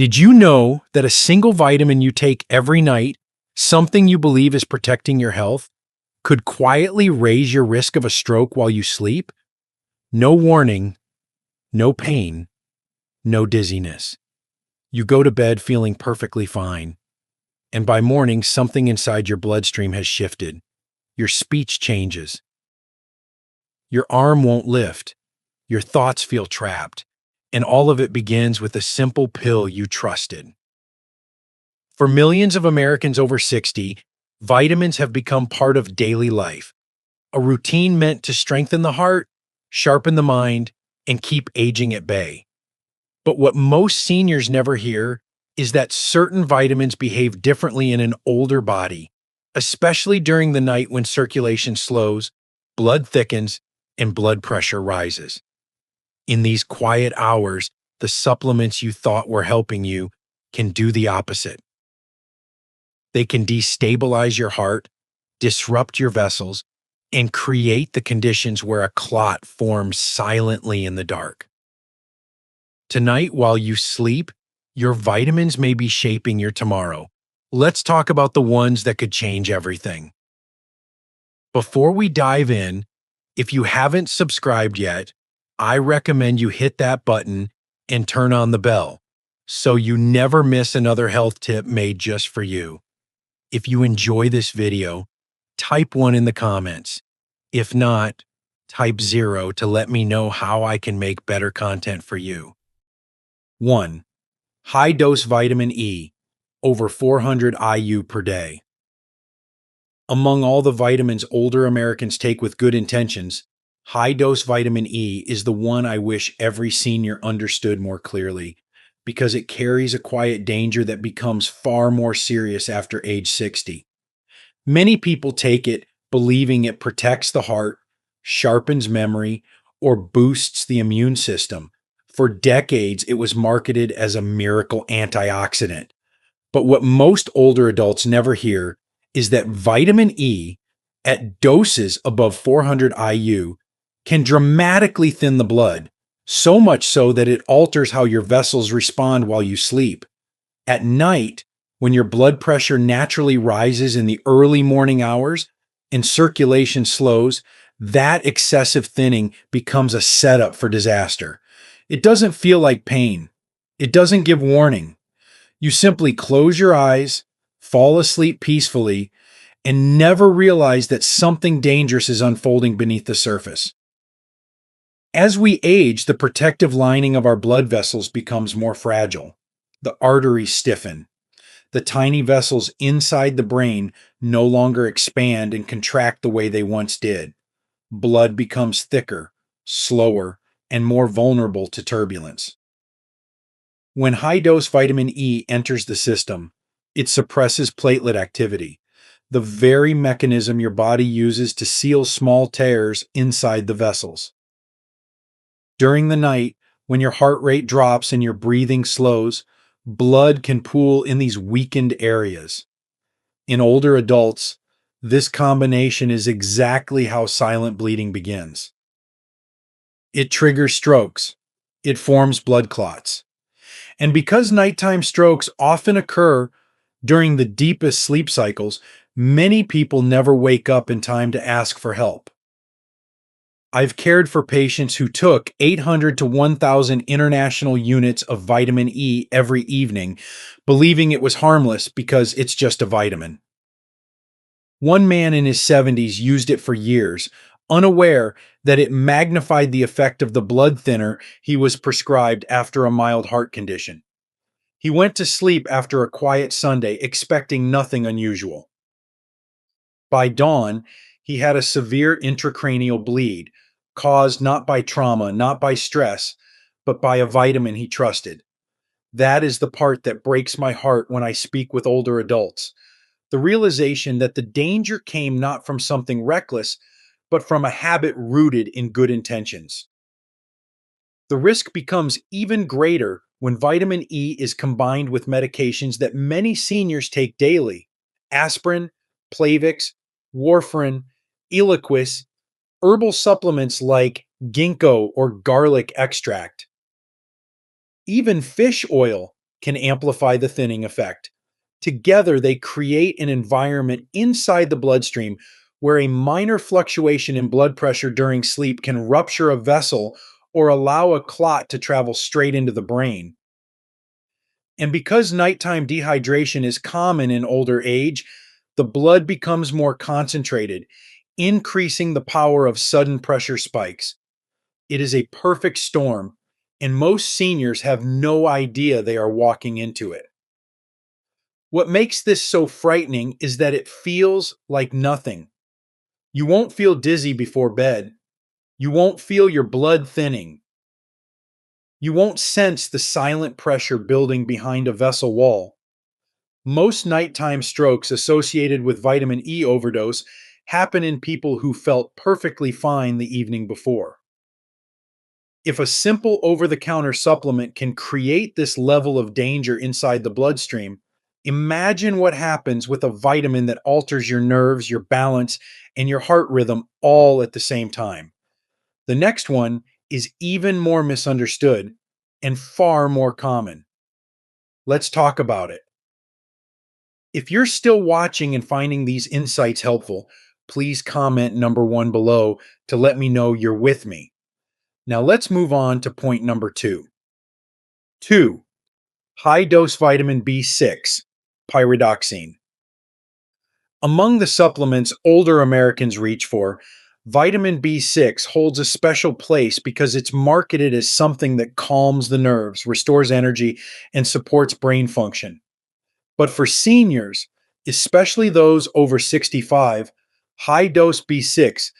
Did you know that a single vitamin you take every night, something you believe is protecting your health, could quietly raise your risk of a stroke while you sleep? No warning, no pain, no dizziness. You go to bed feeling perfectly fine, and by morning, something inside your bloodstream has shifted. Your speech changes. Your arm won't lift. Your thoughts feel trapped. And all of it begins with a simple pill you trusted. For millions of Americans over 60, vitamins have become part of daily life, a routine meant to strengthen the heart, sharpen the mind, and keep aging at bay. But what most seniors never hear is that certain vitamins behave differently in an older body, especially during the night when circulation slows, blood thickens, and blood pressure rises. In these quiet hours, the supplements you thought were helping you can do the opposite. They can destabilize your heart, disrupt your vessels, and create the conditions where a clot forms silently in the dark. Tonight, while you sleep, your vitamins may be shaping your tomorrow. Let's talk about the ones that could change everything. Before we dive in, if you haven't subscribed yet, I recommend you hit that button and turn on the bell so you never miss another health tip made just for you. If you enjoy this video, type 1 in the comments. If not, type 0 to let me know how I can make better content for you. 1. High-dose vitamin E, over 400 IU per day. Among all the vitamins older Americans take with good intentions, high-dose vitamin E is the one I wish every senior understood more clearly, because it carries a quiet danger that becomes far more serious after age 60. Many people take it believing it protects the heart, sharpens memory, or boosts the immune system. For decades, it was marketed as a miracle antioxidant. But what most older adults never hear is that vitamin E, at doses above 400 IU, can dramatically thin the blood, so much so that it alters how your vessels respond while you sleep. At night, when your blood pressure naturally rises in the early morning hours and circulation slows, that excessive thinning becomes a setup for disaster. It doesn't feel like pain. It doesn't give warning. You simply close your eyes, fall asleep peacefully, and never realize that something dangerous is unfolding beneath the surface. As we age, the protective lining of our blood vessels becomes more fragile. The arteries stiffen. The tiny vessels inside the brain no longer expand and contract the way they once did. Blood becomes thicker, slower, and more vulnerable to turbulence. When high-dose vitamin E enters the system, it suppresses platelet activity, the very mechanism your body uses to seal small tears inside the vessels. During the night, when your heart rate drops and your breathing slows, blood can pool in these weakened areas. In older adults, this combination is exactly how silent bleeding begins. It triggers strokes. It forms blood clots. And because nighttime strokes often occur during the deepest sleep cycles, many people never wake up in time to ask for help. I've cared for patients who took 800 to 1,000 international units of vitamin E every evening, believing it was harmless because it's just a vitamin. One man in his 70s used it for years, unaware that it magnified the effect of the blood thinner he was prescribed after a mild heart condition. He went to sleep after a quiet Sunday, expecting nothing unusual. By dawn, he had a severe intracranial bleed, caused not by trauma, not by stress, but by a vitamin he trusted. That is the part that breaks my heart when I speak with older adults. The realization that the danger came not from something reckless, but from a habit rooted in good intentions. The risk becomes even greater when vitamin E is combined with medications that many seniors take daily: aspirin, Plavix, warfarin, Eliquis, herbal supplements like ginkgo or garlic extract. Even fish oil, can amplify the thinning effect. Together, they create an environment inside the bloodstream where a minor fluctuation in blood pressure during sleep can rupture a vessel or allow a clot to travel straight into the brain. And because nighttime dehydration is common in older age, the blood becomes more concentrated, increasing the power of sudden pressure spikes. It is a perfect storm, and most seniors have no idea they are walking into it. What makes this so frightening is that it feels like nothing. You won't feel dizzy before bed. You won't feel your blood thinning. You won't sense the silent pressure building behind a vessel wall. Most nighttime strokes associated with vitamin E overdose happen in people who felt perfectly fine the evening before. If a simple over the counter supplement can create this level of danger inside the bloodstream, imagine what happens with a vitamin that alters your nerves, your balance, and your heart rhythm all at the same time. The next one is even more misunderstood and far more common. Let's talk about it. If you're still watching and finding these insights helpful, please comment number 1 below to let me know you're with me. Now let's move on to point number 2. 2. High dose vitamin B6, pyridoxine. Among the supplements older Americans reach for, vitamin B6 holds a special place because it's marketed as something that calms the nerves, restores energy, and supports brain function. But for seniors, especially those over 65, high dose B6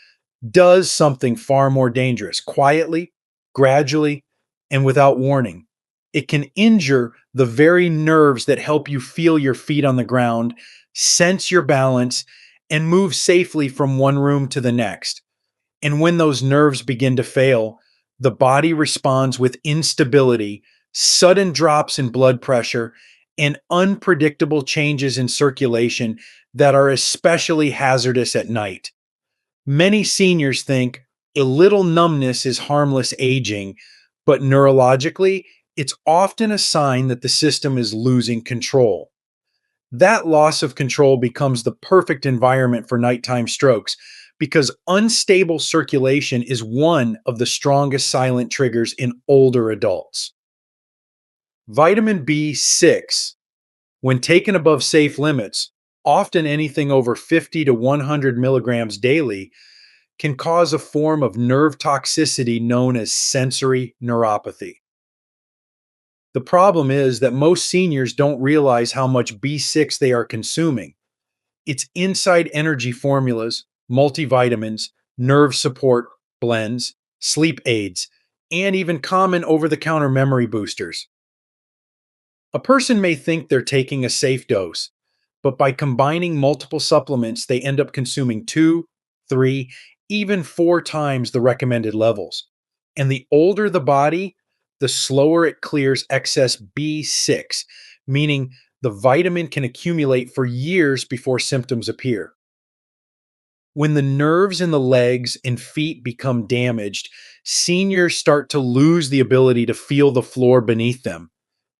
does something far more dangerous, quietly, gradually, and without warning. It can injure the very nerves that help you feel your feet on the ground, sense your balance, and move safely from one room to the next. And when those nerves begin to fail, the body responds with instability, sudden drops in blood pressure, and unpredictable changes in circulation that are especially hazardous at night. Many seniors think a little numbness is harmless aging, but neurologically, it's often a sign that the system is losing control. That loss of control becomes the perfect environment for nighttime strokes because unstable circulation is one of the strongest silent triggers in older adults. Vitamin B6, when taken above safe limits, often anything over 50 to 100 milligrams daily, can cause a form of nerve toxicity known as sensory neuropathy. The problem is that most seniors don't realize how much B6 they are consuming. It's inside energy formulas, multivitamins, nerve support blends, sleep aids, and even common over the counter memory boosters. A person may think they're taking a safe dose, but by combining multiple supplements, they end up consuming 2, 3, even 4 times the recommended levels. And the older the body, the slower it clears excess B6, meaning the vitamin can accumulate for years before symptoms appear. When the nerves in the legs and feet become damaged, seniors start to lose the ability to feel the floor beneath them.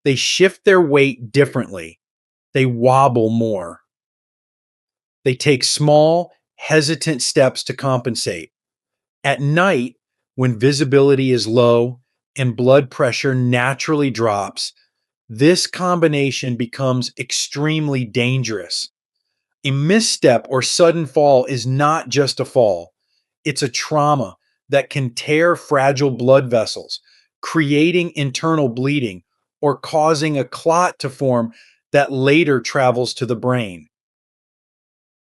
They shift their weight differently. They wobble more. They take small, hesitant steps to compensate. At night, when visibility is low and blood pressure naturally drops, this combination becomes extremely dangerous. A misstep or sudden fall is not just a fall, it's a trauma that can tear fragile blood vessels, creating internal bleeding or causing a clot to form that later travels to the brain.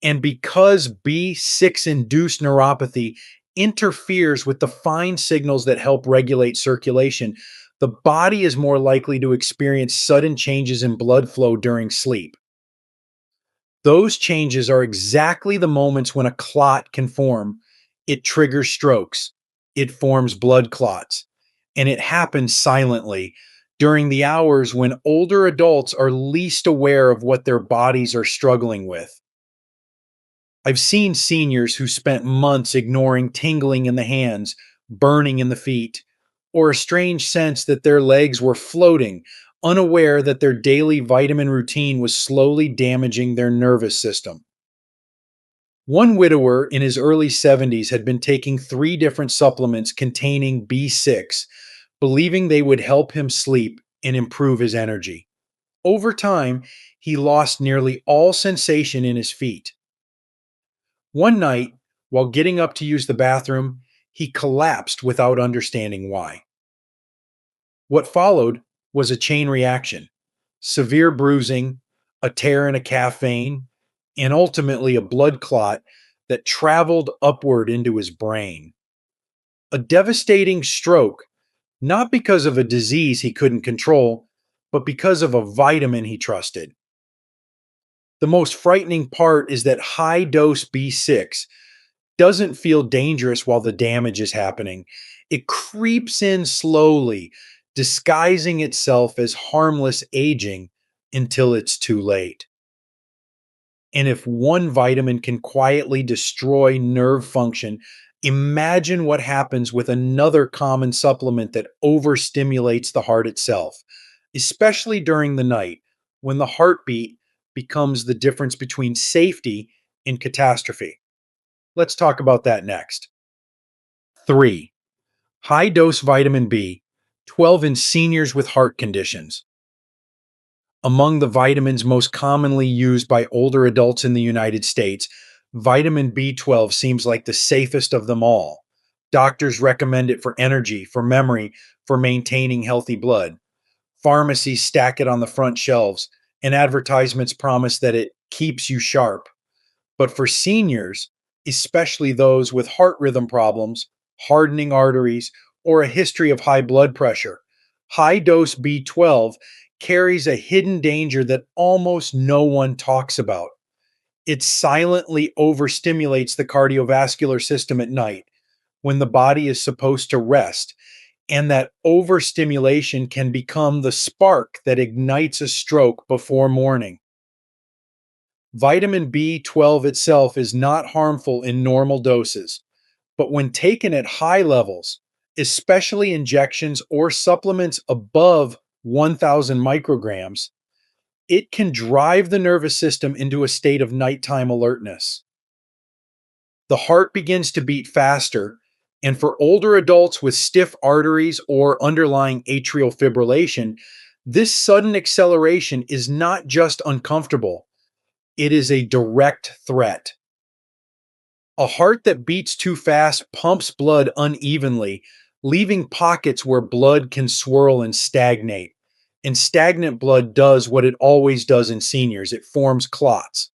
And because B6 induced neuropathy interferes with the fine signals that help regulate circulation, the body is more likely to experience sudden changes in blood flow during sleep. Those changes are exactly the moments when a clot can form. It triggers strokes, it forms blood clots, and it happens silently during the hours when older adults are least aware of what their bodies are struggling with. I've seen seniors who spent months ignoring tingling in the hands, burning in the feet, or a strange sense that their legs were floating unaware that their daily vitamin routine was slowly damaging their nervous system. One widower in his early 70s had been taking three different supplements containing B6, believing they would help him sleep and improve his energy. Over time, he lost nearly all sensation in his feet. One night, while getting up to use the bathroom, he collapsed without understanding why. What followed was a chain reaction: severe bruising, a tear in a calf vein, and ultimately a blood clot that traveled upward into his brain. A devastating stroke, not because of a disease he couldn't control, but because of a vitamin he trusted. The most frightening part is that high dose B6 doesn't feel dangerous while the damage is happening. It creeps in slowly, disguising itself as harmless aging until it's too late. And if one vitamin can quietly destroy nerve function, imagine what happens with another common supplement that overstimulates the heart itself, especially during the night when the heartbeat becomes the difference between safety and catastrophe. Let's talk about that next. 3. High dose vitamin B12 in seniors with heart conditions. Among the vitamins most commonly used by older adults in the United States, vitamin B12 seems like the safest of them all. Doctors recommend it for energy, for memory, for maintaining healthy blood. Pharmacies stack it on the front shelves, and advertisements promise that it keeps you sharp. But for seniors, especially those with heart rhythm problems, hardening arteries, or a history of high blood pressure, high dose B12 carries a hidden danger that almost no one talks about. It silently overstimulates the cardiovascular system at night when the body is supposed to rest, and that overstimulation can become the spark that ignites a stroke before morning. Vitamin B12 itself is not harmful in normal doses, but when taken at high levels, especially injections or supplements above 1,000 micrograms, it can drive the nervous system into a state of nighttime alertness. The heart begins to beat faster, and for older adults with stiff arteries or underlying atrial fibrillation, this sudden acceleration is not just uncomfortable, it is a direct threat. A heart that beats too fast pumps blood unevenly, leaving pockets where blood can swirl and stagnate. And stagnant blood does what it always does in seniors: it forms clots.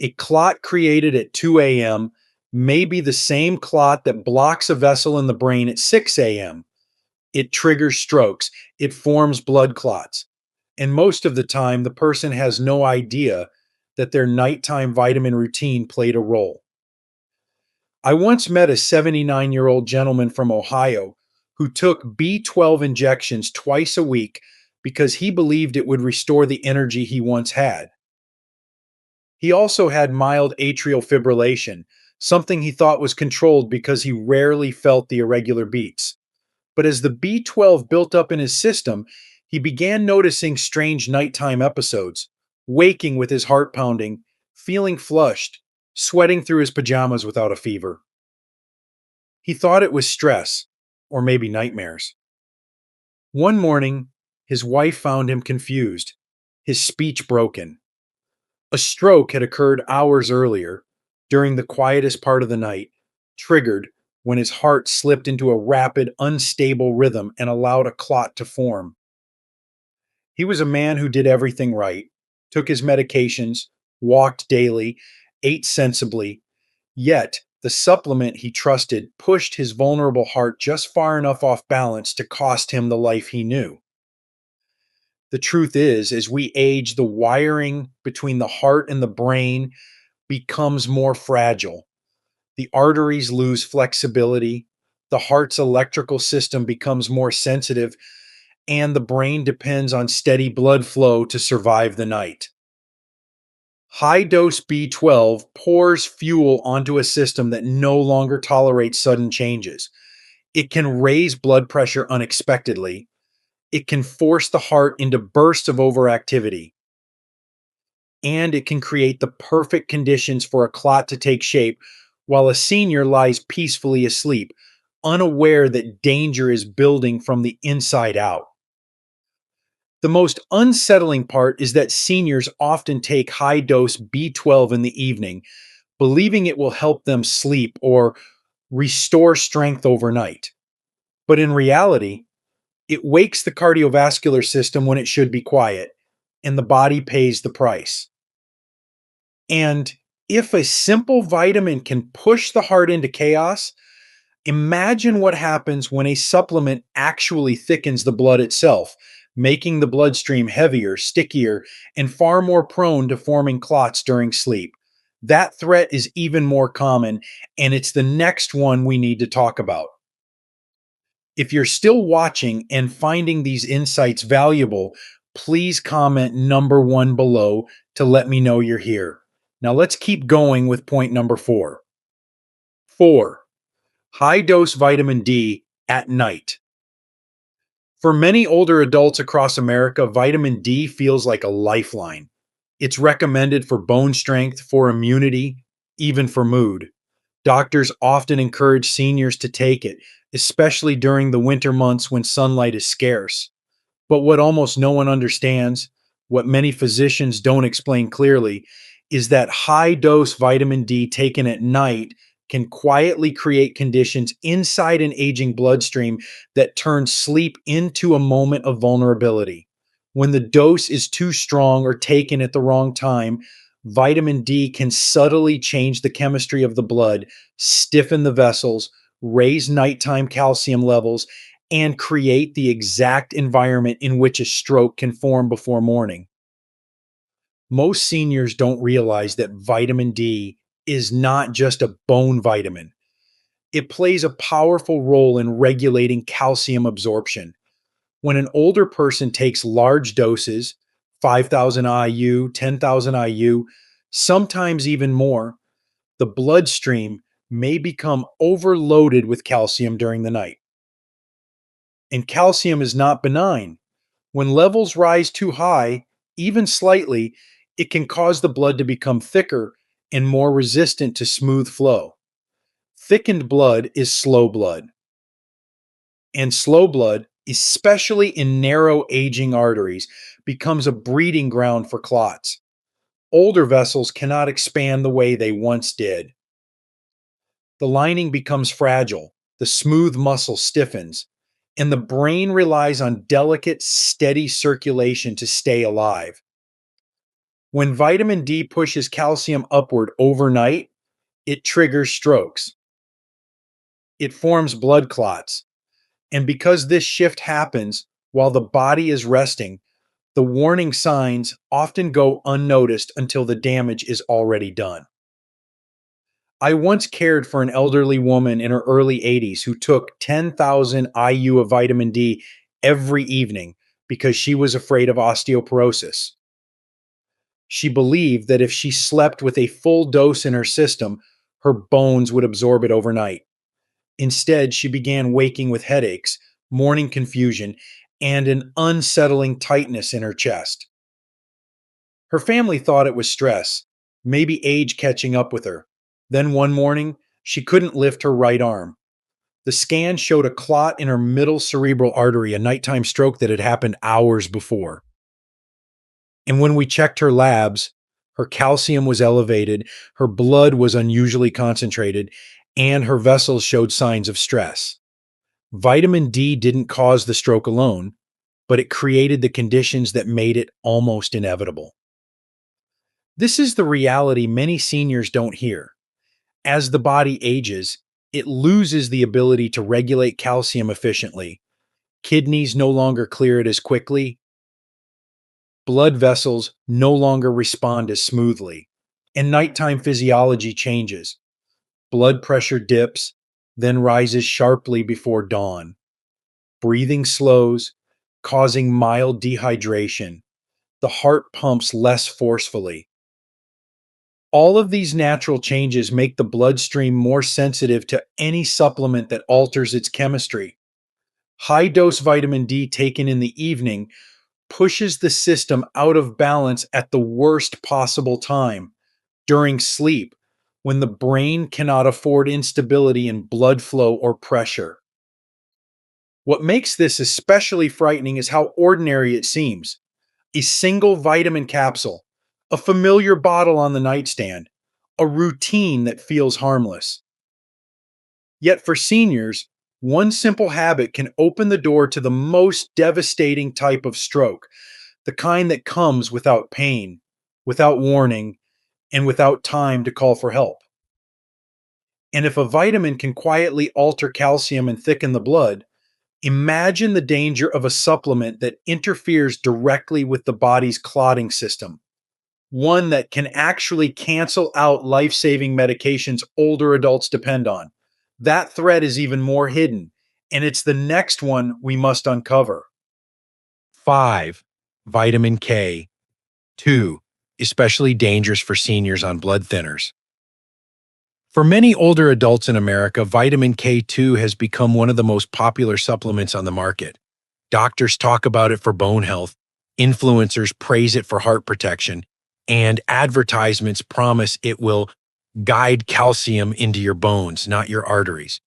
A clot created at 2 a.m. may be the same clot that blocks a vessel in the brain at 6 a.m. It triggers strokes, it forms blood clots. And most of the time, the person has no idea that their nighttime vitamin routine played a role. I once met a 79-year-old gentleman from Ohio who took B12 injections twice a week because he believed it would restore the energy he once had. He also had mild atrial fibrillation, something he thought was controlled because he rarely felt the irregular beats. But as the B12 built up in his system, he began noticing strange nighttime episodes, waking with his heart pounding, feeling flushed, sweating through his pajamas without a fever. He thought it was stress, or maybe nightmares. One morning, his wife found him confused, his speech broken. A stroke had occurred hours earlier, during the quietest part of the night, triggered when his heart slipped into a rapid, unstable rhythm and allowed a clot to form. He was a man who did everything right, took his medications, walked daily, ate sensibly, yet the supplement he trusted pushed his vulnerable heart just far enough off balance to cost him the life he knew. The truth is, as we age, the wiring between the heart and the brain becomes more fragile. The arteries lose flexibility, the heart's electrical system becomes more sensitive, and the brain depends on steady blood flow to survive the night. High dose B12 pours fuel onto a system that no longer tolerates sudden changes. It can raise blood pressure unexpectedly, It can force the heart into bursts of overactivity, and it can create the perfect conditions for a clot to take shape while a senior lies peacefully asleep, unaware that danger is building from the inside out. The most unsettling part is that seniors often take high dose B12 in the evening, believing it will help them sleep or restore strength overnight. But in reality, it wakes the cardiovascular system when it should be quiet, and the body pays the price. And if a simple vitamin can push the heart into chaos, imagine what happens when a supplement actually thickens the blood itself, making the bloodstream heavier, stickier, and far more prone to forming clots during sleep. That threat is even more common, and it's the next one we need to talk about. If you're still watching and finding these insights valuable, please comment number one below to let me know you're here. Now let's keep going with point number 4. 4. High dose vitamin D at night. For many older adults across America, vitamin D feels like a lifeline. It's recommended for bone strength, for immunity, even for mood. Doctors often encourage seniors to take it, especially during the winter months when sunlight is scarce. But what almost no one understands, what many physicians don't explain clearly, is that high dose vitamin D taken at night can quietly create conditions inside an aging bloodstream that turn sleep into a moment of vulnerability. When the dose is too strong or taken at the wrong time, vitamin D can subtly change the chemistry of the blood, stiffen the vessels, raise nighttime calcium levels, and create the exact environment in which a stroke can form before morning. Most seniors don't realize that vitamin D is not just a bone vitamin. It plays a powerful role in regulating calcium absorption. When an older person takes large doses, 5,000 IU, 10,000 IU, sometimes even more, the bloodstream may become overloaded with calcium during the night. And calcium is not benign. When levels rise too high, even slightly, it can cause the blood to become thicker and more resistant to smooth flow. Thickened blood is slow blood, and slow blood, especially in narrow aging arteries, becomes a breeding ground for clots. Older vessels cannot expand the way they once did. The lining becomes fragile, the smooth muscle stiffens, and the brain relies on delicate, steady circulation to stay alive. When vitamin D pushes calcium upward overnight, it triggers strokes. It forms blood clots. And because this shift happens while the body is resting, the warning signs often go unnoticed until the damage is already done. I once cared for an elderly woman in her early 80s who took 10,000 IU of vitamin D every evening because she was afraid of osteoporosis. She believed that if she slept with a full dose in her system, her bones would absorb it overnight. Instead, she began waking with headaches, morning confusion, and an unsettling tightness in her chest. Her family thought it was stress, maybe age catching up with her. Then one morning, she couldn't lift her right arm. The scan showed a clot in her middle cerebral artery, a nighttime stroke that had happened hours before. And when we checked her labs, her calcium was elevated, her blood was unusually concentrated, and her vessels showed signs of stress. Vitamin D didn't cause the stroke alone, but it created the conditions that made it almost inevitable. This is the reality many seniors don't hear. As the body ages, it loses the ability to regulate calcium efficiently. Kidneys no longer clear it as quickly. Blood vessels no longer respond as smoothly. And nighttime physiology changes. Blood pressure dips, then rises sharply before dawn. Breathing slows, causing mild dehydration. The heart pumps less forcefully. All of these natural changes make the bloodstream more sensitive to any supplement that alters its chemistry. High dose vitamin D taken in the evening pushes the system out of balance at the worst possible time, during sleep, when the brain cannot afford instability in blood flow or pressure. What makes this especially frightening is how ordinary it seems. A single vitamin capsule, a familiar bottle on the nightstand, a routine that feels harmless. Yet for seniors, one simple habit can open the door to the most devastating type of stroke, the kind that comes without pain, without warning, and without time to call for help. And if a vitamin can quietly alter calcium and thicken the blood, imagine the danger of a supplement that interferes directly with the body's clotting system, one that can actually cancel out life saving medications older adults depend on. That threat is even more hidden, and it's the next one we must uncover. 5. Vitamin K. 2. Especially dangerous for seniors on blood thinners. For many older adults in America, vitamin K2 has become one of the most popular supplements on the market. Doctors talk about it for bone health, influencers praise it for heart protection, and advertisements promise it will guide calcium into your bones, not your arteries.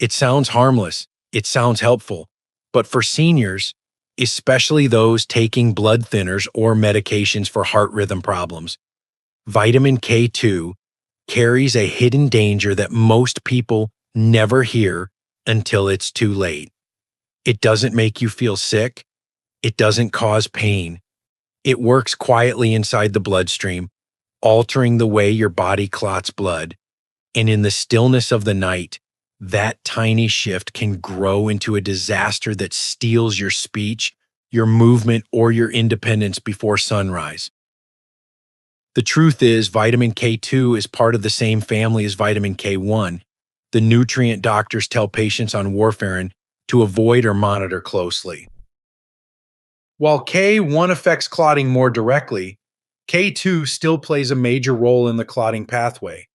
It sounds harmless, it sounds helpful, but for seniors, especially those taking blood thinners or medications for heart rhythm problems, vitamin K2 carries a hidden danger that most people never hear until it's too late. It doesn't make you feel sick. It doesn't cause pain. It works quietly inside the bloodstream, altering the way your body clots blood. And in the stillness of the night, that tiny shift can grow into a disaster that steals your speech, your movement, or your independence before sunrise. The truth is, vitamin K2 is part of the same family as vitamin K1, the nutrient doctors tell patients on warfarin to avoid or monitor closely. While K1 affects clotting more directly, K2 still plays a major role in the clotting pathway.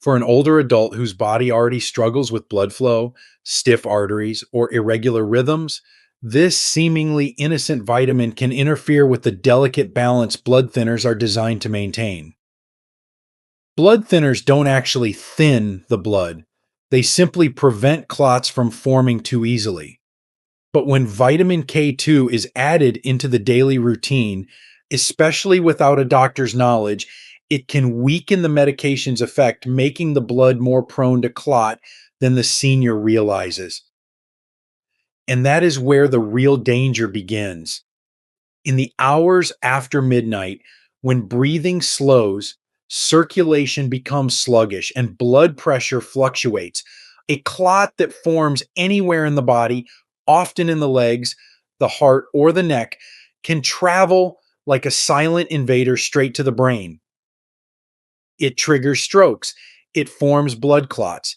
For an older adult whose body already struggles with blood flow, stiff arteries, or irregular rhythms, this seemingly innocent vitamin can interfere with the delicate balance blood thinners are designed to maintain. Blood thinners don't actually thin the blood, they simply prevent clots from forming too easily. But when vitamin K2 is added into the daily routine, especially without a doctor's knowledge, it can weaken the medication's effect, making the blood more prone to clot than the senior realizes. And that is where the real danger begins. In the hours after midnight, when breathing slows, circulation becomes sluggish and blood pressure fluctuates. A clot that forms anywhere in the body, often in the legs, the heart, or the neck, can travel like a silent invader straight to the brain. It triggers strokes, it forms blood clots,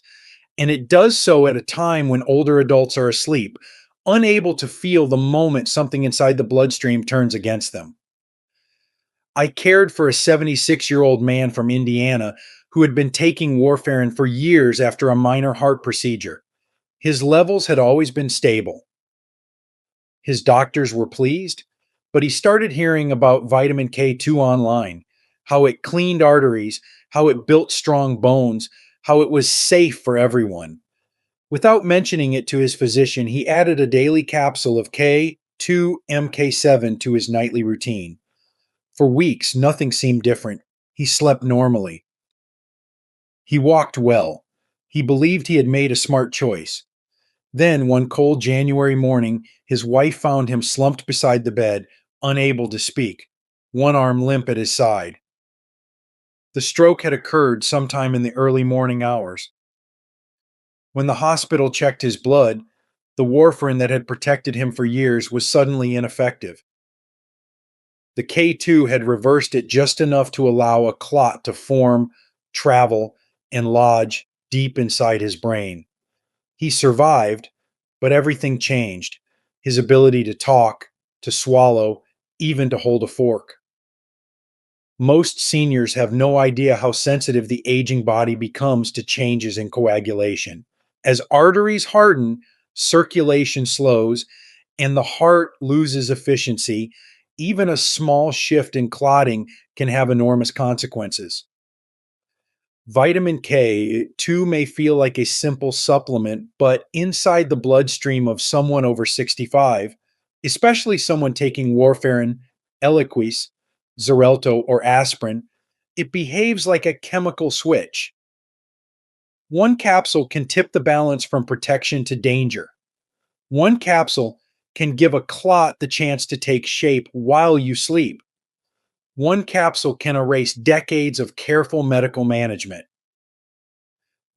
and it does so at a time when older adults are asleep, unable to feel the moment something inside the bloodstream turns against them. I cared for a 76-year-old man from Indiana who had been taking warfarin for years after a minor heart procedure. His levels had always been stable. His doctors were pleased, but he started hearing about vitamin K2 online, how it cleaned arteries, how it built strong bones, how it was safe for everyone. Without mentioning it to his physician, he added a daily capsule of K2MK7 to his nightly routine. For weeks, nothing seemed different. He slept normally. He walked well. He believed he had made a smart choice. Then, one cold January morning, his wife found him slumped beside the bed, unable to speak, one arm limp at his side. The stroke had occurred sometime in the early morning hours. When the hospital checked his blood, the warfarin that had protected him for years was suddenly ineffective. The K2 had reversed it just enough to allow a clot to form, travel, and lodge deep inside his brain. He survived, but everything changed. His ability to talk, to swallow, even to hold a fork. Most seniors have no idea how sensitive the aging body becomes to changes in coagulation. As arteries harden, circulation slows, and the heart loses efficiency. Even a small shift in clotting can have enormous consequences. Vitamin K, too, may feel like a simple supplement, but inside the bloodstream of someone over 65, especially someone taking warfarin, Eliquis, Xarelto, or aspirin, it behaves like a chemical switch. One capsule can tip the balance from protection to danger. One capsule can give a clot the chance to take shape while you sleep. One capsule can erase decades of careful medical management.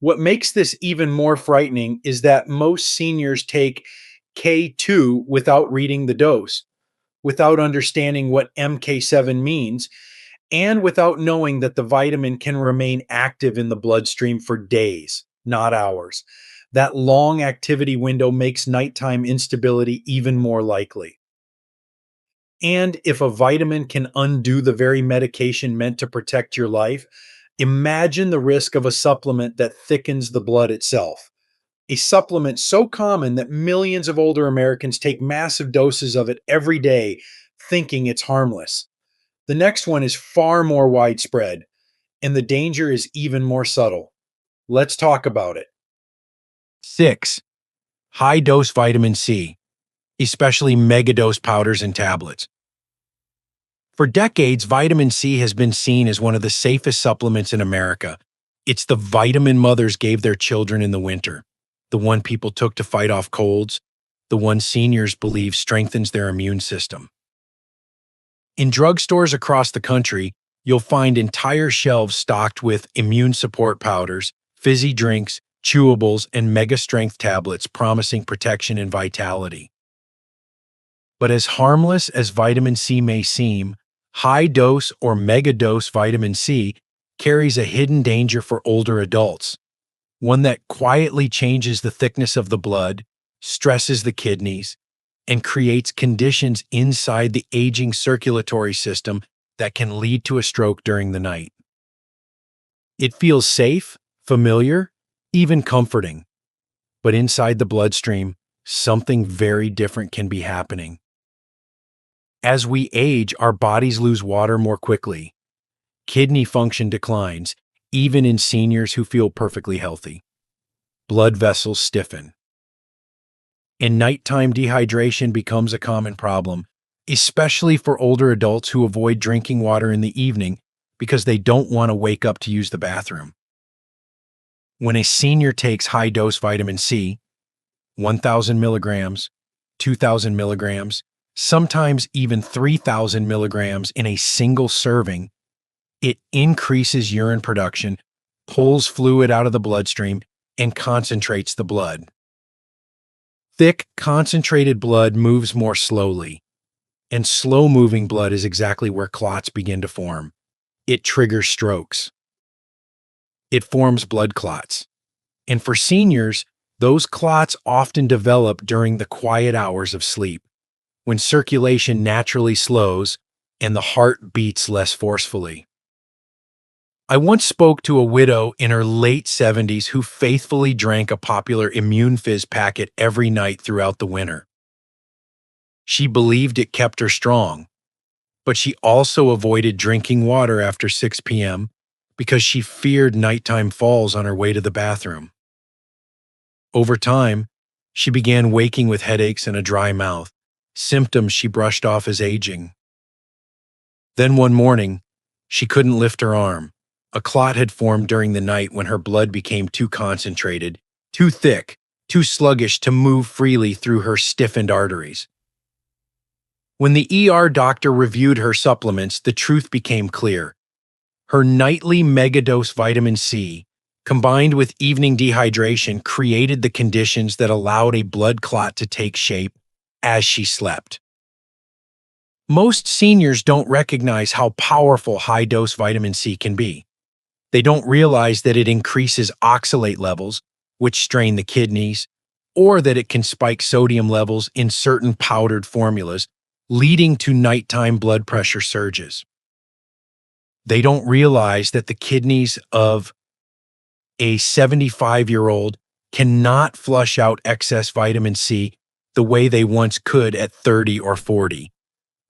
What makes this even more frightening is that most seniors take K2 without reading the dose, without understanding what MK7 means, and without knowing that the vitamin can remain active in the bloodstream for days, not hours. That long activity window makes nighttime instability even more likely. And if a vitamin can undo the very medication meant to protect your life, imagine the risk of a supplement that thickens the blood itself. A supplement so common that millions of older Americans take massive doses of it every day, thinking it's harmless. The next one is far more widespread, and the danger is even more subtle. Let's talk about it. 6. High dose vitamin C, especially megadose powders and tablets. For decades, vitamin C has been seen as one of the safest supplements in America. It's the vitamin mothers gave their children in the winter, the one people took to fight off colds, the one seniors believe strengthens their immune system. In drugstores across the country, you'll find entire shelves stocked with immune support powders, fizzy drinks, chewables, and mega-strength tablets promising protection and vitality. But as harmless as vitamin C may seem, high-dose or mega-dose vitamin C carries a hidden danger for older adults, one that quietly changes the thickness of the blood, stresses the kidneys, and creates conditions inside the aging circulatory system that can lead to a stroke during the night. It feels safe, familiar, even comforting. But inside the bloodstream, something very different can be happening. As we age, our bodies lose water more quickly. Kidney function declines, even in seniors who feel perfectly healthy. Blood vessels stiffen. And nighttime dehydration becomes a common problem, especially for older adults who avoid drinking water in the evening because they don't want to wake up to use the bathroom. When a senior takes high-dose vitamin C, 1,000 milligrams, 2,000 milligrams, sometimes even 3,000 milligrams in a single serving, it increases urine production, pulls fluid out of the bloodstream, and concentrates the blood. Thick, concentrated blood moves more slowly, and slow-moving blood is exactly where clots begin to form. It triggers strokes. It forms blood clots. And for seniors, those clots often develop during the quiet hours of sleep, when circulation naturally slows and the heart beats less forcefully. I once spoke to a widow in her late 70s who faithfully drank a popular Immune Fizz packet every night throughout the winter. She believed it kept her strong, but she also avoided drinking water after 6 p.m. because she feared nighttime falls on her way to the bathroom. Over time, she began waking with headaches and a dry mouth, symptoms she brushed off as aging. Then one morning, she couldn't lift her arm. A clot had formed during the night when her blood became too concentrated, too thick, too sluggish to move freely through her stiffened arteries. When the ER doctor reviewed her supplements, the truth became clear. Her nightly megadose vitamin C, combined with evening dehydration, created the conditions that allowed a blood clot to take shape as she slept. Most seniors don't recognize how powerful high-dose vitamin C can be. They don't realize that it increases oxalate levels, which strain the kidneys, or that it can spike sodium levels in certain powdered formulas, leading to nighttime blood pressure surges. They don't realize that the kidneys of a 75-year-old cannot flush out excess vitamin C the way they once could at 30 or 40.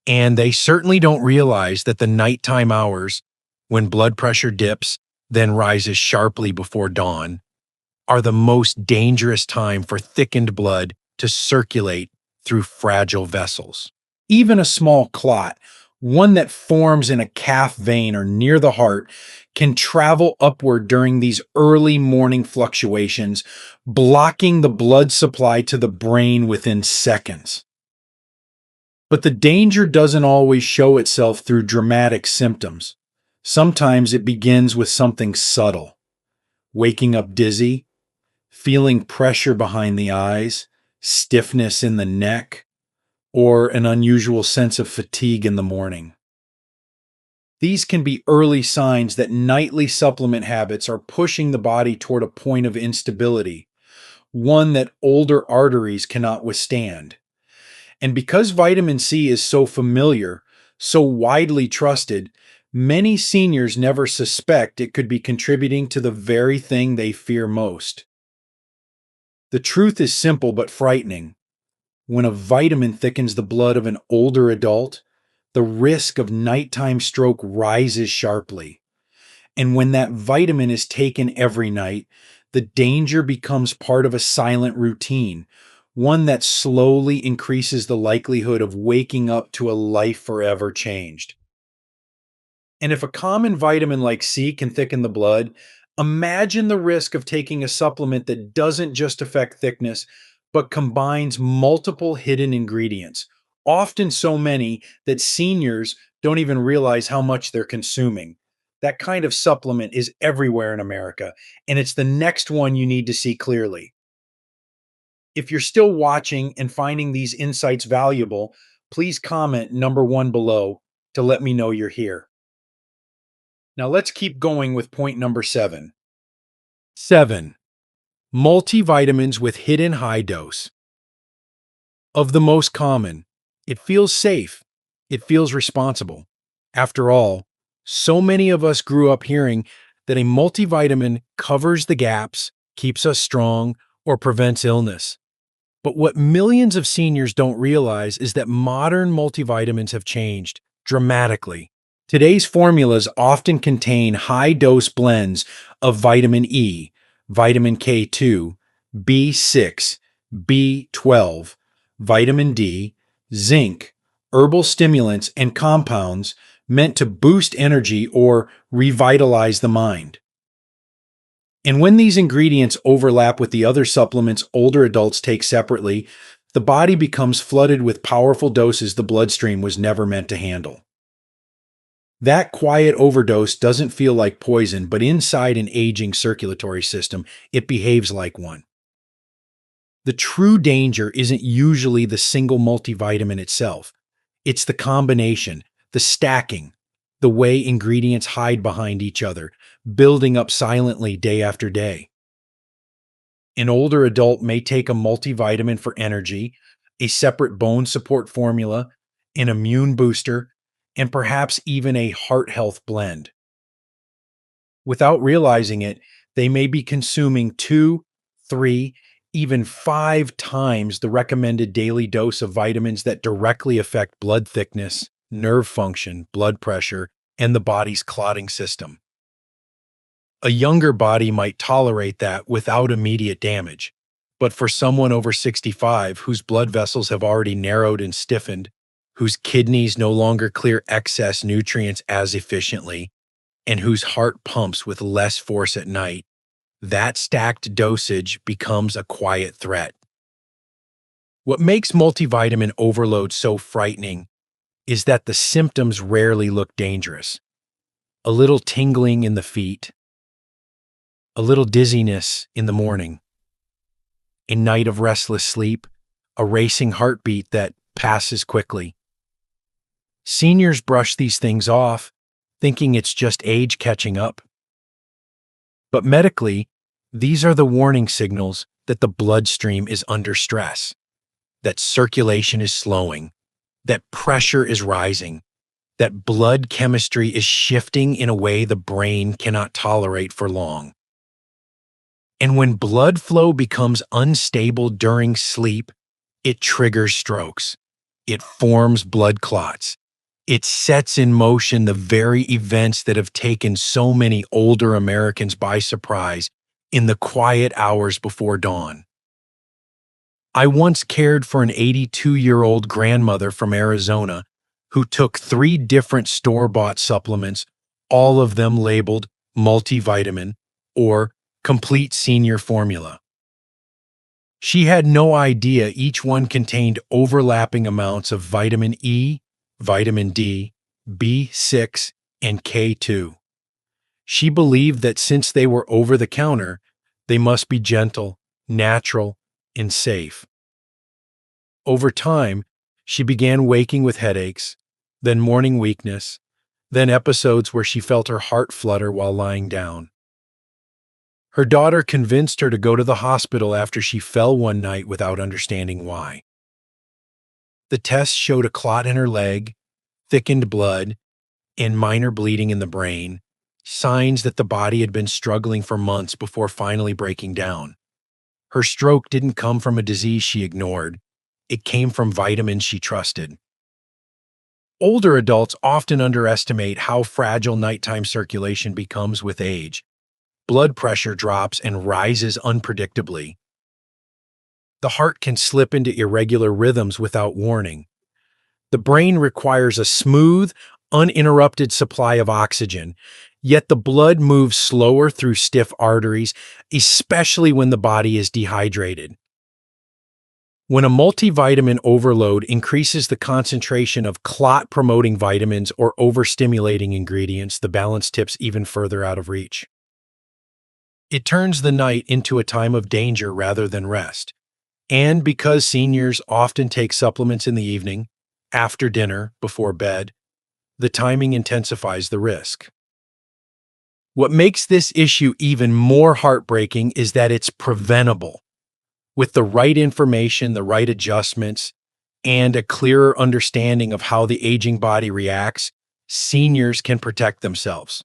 And they certainly don't realize that the nighttime hours, when blood pressure dips, then rises sharply before dawn, are the most dangerous time for thickened blood to circulate through fragile vessels. Even a small clot, one that forms in a calf vein or near the heart, can travel upward during these early morning fluctuations, blocking the blood supply to the brain within seconds. But the danger doesn't always show itself through dramatic symptoms. Sometimes it begins with something subtle: waking up dizzy, feeling pressure behind the eyes, stiffness in the neck, or an unusual sense of fatigue in the morning. These can be early signs that nightly supplement habits are pushing the body toward a point of instability, one that older arteries cannot withstand. And because vitamin C is so familiar, so widely trusted, many seniors never suspect it could be contributing to the very thing they fear most. The truth is simple but frightening. When a vitamin thickens the blood of an older adult, the risk of nighttime stroke rises sharply. And when that vitamin is taken every night, the danger becomes part of a silent routine, one that slowly increases the likelihood of waking up to a life forever changed. And if a common vitamin like C can thicken the blood, imagine the risk of taking a supplement that doesn't just affect thickness, but combines multiple hidden ingredients, often so many that seniors don't even realize how much they're consuming. That kind of supplement is everywhere in America, and it's the next one you need to see clearly. If you're still watching and finding these insights valuable, please comment number 1 below to let me know you're here. Now let's keep going with point number 7. 7. Multivitamins with hidden high dose. Of the most common, it feels safe. It feels responsible. After all, so many of us grew up hearing that a multivitamin covers the gaps, keeps us strong, or prevents illness. But what millions of seniors don't realize is that modern multivitamins have changed dramatically. Today's formulas often contain high-dose blends of vitamin E, vitamin K2, B6, B12, vitamin D, zinc, herbal stimulants, and compounds meant to boost energy or revitalize the mind. And when these ingredients overlap with the other supplements older adults take separately, the body becomes flooded with powerful doses the bloodstream was never meant to handle. That quiet overdose doesn't feel like poison, but inside an aging circulatory system, it behaves like one. The true danger isn't usually the single multivitamin itself. It's the combination, the stacking, the way ingredients hide behind each other, building up silently day after day. An older adult may take a multivitamin for energy, a separate bone support formula, an immune booster, and perhaps even a heart health blend. Without realizing it, they may be consuming 2, 3, even 5 times the recommended daily dose of vitamins that directly affect blood thickness, nerve function, blood pressure, and the body's clotting system. A younger body might tolerate that without immediate damage, but for someone over 65 whose blood vessels have already narrowed and stiffened, whose kidneys no longer clear excess nutrients as efficiently, and whose heart pumps with less force at night, that stacked dosage becomes a quiet threat. What makes multivitamin overload so frightening is that the symptoms rarely look dangerous. A little tingling in the feet, a little dizziness in the morning, a night of restless sleep, a racing heartbeat that passes quickly. Seniors brush these things off, thinking it's just age catching up. But medically, these are the warning signals that the bloodstream is under stress, that circulation is slowing, that pressure is rising, that blood chemistry is shifting in a way the brain cannot tolerate for long. And when blood flow becomes unstable during sleep, it triggers strokes. It forms blood clots. It sets in motion the very events that have taken so many older Americans by surprise in the quiet hours before dawn. I once cared for an 82-year-old grandmother from Arizona who took 3 different store-bought supplements, all of them labeled multivitamin or complete senior formula. She had no idea each one contained overlapping amounts of vitamin E, vitamin D, B6, and K2. She believed that since they were over the counter, they must be gentle, natural, and safe. Over time, she began waking with headaches, then morning weakness, then episodes where she felt her heart flutter while lying down. Her daughter convinced her to go to the hospital after she fell one night without understanding why. The tests showed a clot in her leg, thickened blood, and minor bleeding in the brain, signs that the body had been struggling for months before finally breaking down. Her stroke didn't come from a disease she ignored. It came from vitamins she trusted. Older adults often underestimate how fragile nighttime circulation becomes with age. Blood pressure drops and rises unpredictably. The heart can slip into irregular rhythms without warning. The brain requires a smooth, uninterrupted supply of oxygen, yet the blood moves slower through stiff arteries, especially when the body is dehydrated. When a multivitamin overload increases the concentration of clot-promoting vitamins or overstimulating ingredients, the balance tips even further out of reach. It turns the night into a time of danger rather than rest. And because seniors often take supplements in the evening, after dinner, before bed, the timing intensifies the risk. What makes this issue even more heartbreaking is that it's preventable. With the right information, the right adjustments, and a clearer understanding of how the aging body reacts, seniors can protect themselves.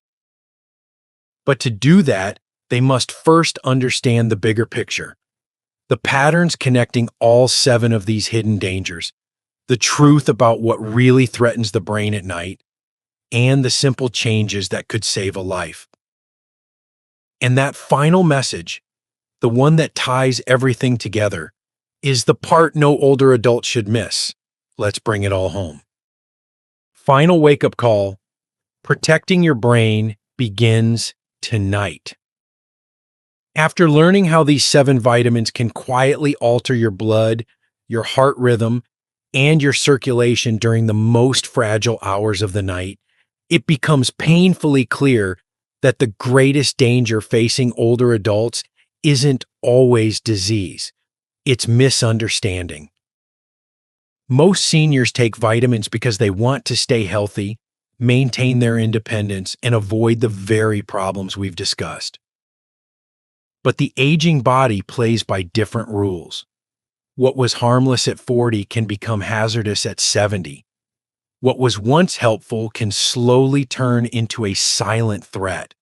But to do that, they must first understand the bigger picture, the patterns connecting all 7 of these hidden dangers, the truth about what really threatens the brain at night, and the simple changes that could save a life. And that final message, the one that ties everything together, is the part no older adult should miss. Let's bring it all home. Final wake-up call: protecting your brain begins tonight. After learning how these 7 vitamins can quietly alter your blood, your heart rhythm, and your circulation during the most fragile hours of the night, it becomes painfully clear that the greatest danger facing older adults isn't always disease, it's misunderstanding. Most seniors take vitamins because they want to stay healthy, maintain their independence, and avoid the very problems we've discussed. But the aging body plays by different rules. What was harmless at 40 can become hazardous at 70. What was once helpful can slowly turn into a silent threat.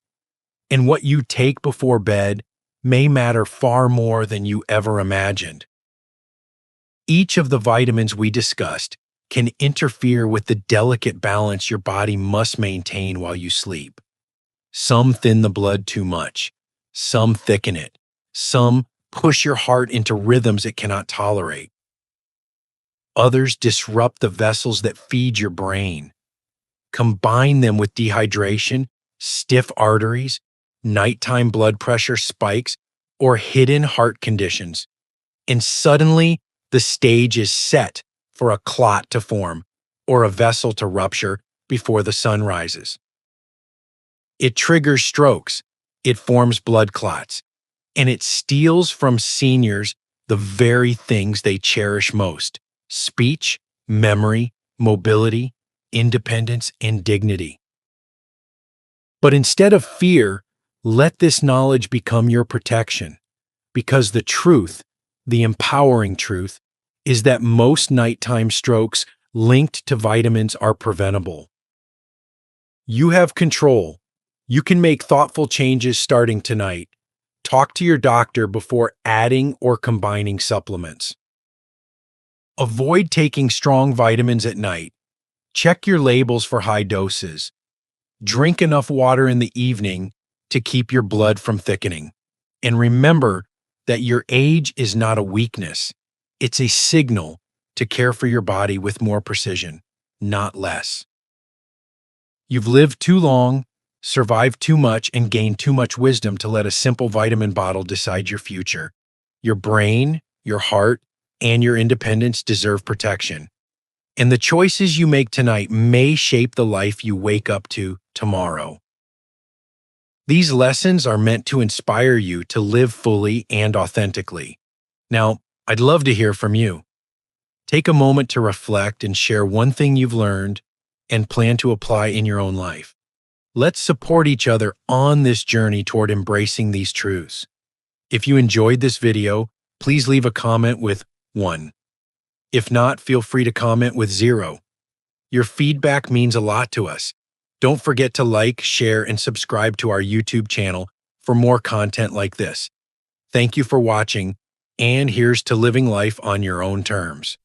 And what you take before bed may matter far more than you ever imagined. Each of the vitamins we discussed can interfere with the delicate balance your body must maintain while you sleep. Some thin the blood too much. Some thicken it. Some push your heart into rhythms it cannot tolerate. Others disrupt the vessels that feed your brain. Combine them with dehydration, stiff arteries, nighttime blood pressure spikes, or hidden heart conditions, and suddenly the stage is set for a clot to form or a vessel to rupture before the sun rises. It triggers strokes, it forms blood clots, and it steals from seniors the very things they cherish most: speech, memory, mobility, independence, and dignity. But instead of fear, let this knowledge become your protection, because the truth, the empowering truth, is that most nighttime strokes linked to vitamins are preventable. You have control. You can make thoughtful changes starting tonight. Talk to your doctor before adding or combining supplements. Avoid taking strong vitamins at night. Check your labels for high doses. Drink enough water in the evening to keep your blood from thickening. And remember that your age is not a weakness. It's a signal to care for your body with more precision, not less. You've lived too long, survived too much, and gained too much wisdom to let a simple vitamin bottle decide your future. Your brain, your heart, and your independence deserve protection. And the choices you make tonight may shape the life you wake up to tomorrow. These lessons are meant to inspire you to live fully and authentically. Now, I'd love to hear from you. Take a moment to reflect and share one thing you've learned and plan to apply in your own life. Let's support each other on this journey toward embracing these truths. If you enjoyed this video, please leave a comment with 1. If not, feel free to comment with 0. Your feedback means a lot to us. Don't forget to like, share, and subscribe to our YouTube channel for more content like this. Thank you for watching, and here's to living life on your own terms.